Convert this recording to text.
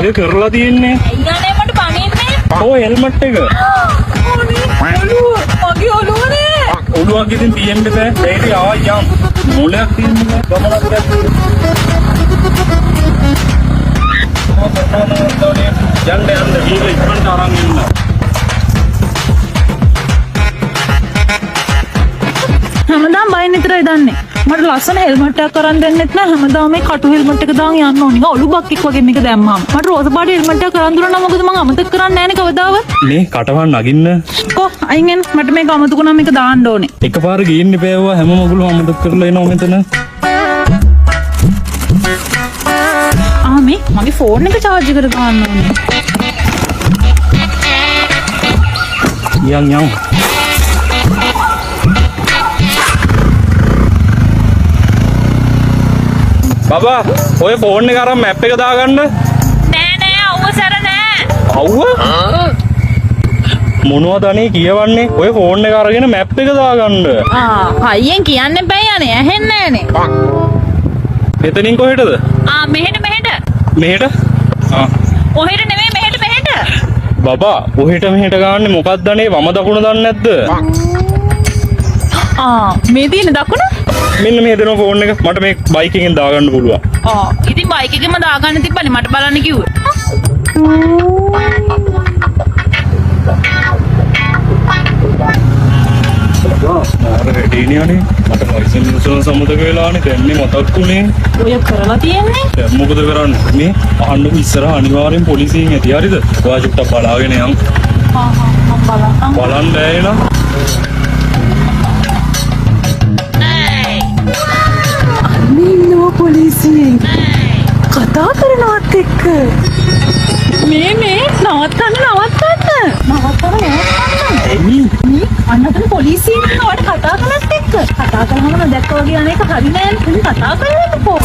ඔය කරලා තියෙන්නේ. අයියානේ මට පණින්නේ. ඔය හෙල්මට් එක. මගේ ඔළුවනේ. ඔළුවක් ඉතින් තියෙන්න බෑ. ඒකේ ආවා යම්. මොලයක් තියෙන්නේ ගමනක් යන්න. යන්න ගිහලා ඉක්මනට අරන් එන්න. හැමදාම බයින් විතරයි දන්නේ. මට ලස්සන හෙල්මට් එකක් අරන් දෙන්නෙත් නෑ. හැමදාම මේ කටු හෙල්මට් එක දාන් යන්න ඕනි. ඔලු බක්ෙක් වගේ මේක දැම්මාම. මට රෝස පාට හෙල්මට් එකක් අරන් දුන්නා නම් මොකද මං අමතක කරන්නේ නෑනේ කවදාවත්. මේ කටවන් නගින්න. කො අයින් එන්න මට මේක අමතක වුණා මේක දාන්න ඕනේ. එකපාර ගින්න බෑවා හැම මොගුලම අමතක කරලා එනවා මෙතන. මේ මගේ ෆෝන් එක charge කර ගන්න ඕනේ. යම්. බබා ඔය ෆෝන් එක අරන් මැප් එක දාගන්න. නෑ අවුව සැර නෑ. අවුව? මොනවද අනේ කියවන්නේ? ඔය ෆෝන් එක අරගෙන මැප් එක දාගන්න. අයියෙන් කියන්න එපා යන්නේ. ඇහෙන්නේ නෑනේ. එතනින් කොහෙටද? මෙහෙට. මෙහෙට? ඔහෙට නෙමෙයි මෙහෙට. බබා ඔහෙට මෙහෙට ගාන්නේ මොකක්ද අනේ වම දකුණ දන්නේ නැද්ද? මේ තියෙන දකුණ? මෙන්න මේ දෙන ෆෝන් එක මට මේ බයික් එකෙන් දාගන්න පුළුවන්. ඉතින් බයික් එකෙන්ම දාගන්න තිබ්බනේ මට බලන්න කිව්වේ. අර රෙඩිනියනේ මට ලයිසන්ස් ඉන්ෂුරන්ස් සම්මතක වෙලානේ දැන් මේ මතක් උනේ. ඔය කරලා තියෙන්නේ? දැන් මොකද කරන්නේ? මේ අහන්න ඉස්සරහ අනිවාර්යෙන් පොලිසියෙන් ඇති හරිද? ඔයා චුට්ටක් බලාගෙන යන්න. මම බලන්න බෑ නේද? අනින්නෝ පොලිසියෙන් කතා කරනවත් එක්ක මේ නවත්තන්න මේ අන්නතන පොලිසියෙන් නවට කතා කරනත් එක්ක කතා කරනම නොදැක්ක වගේ අනේක හරි නෑ නේ කතා කරන්නකෝ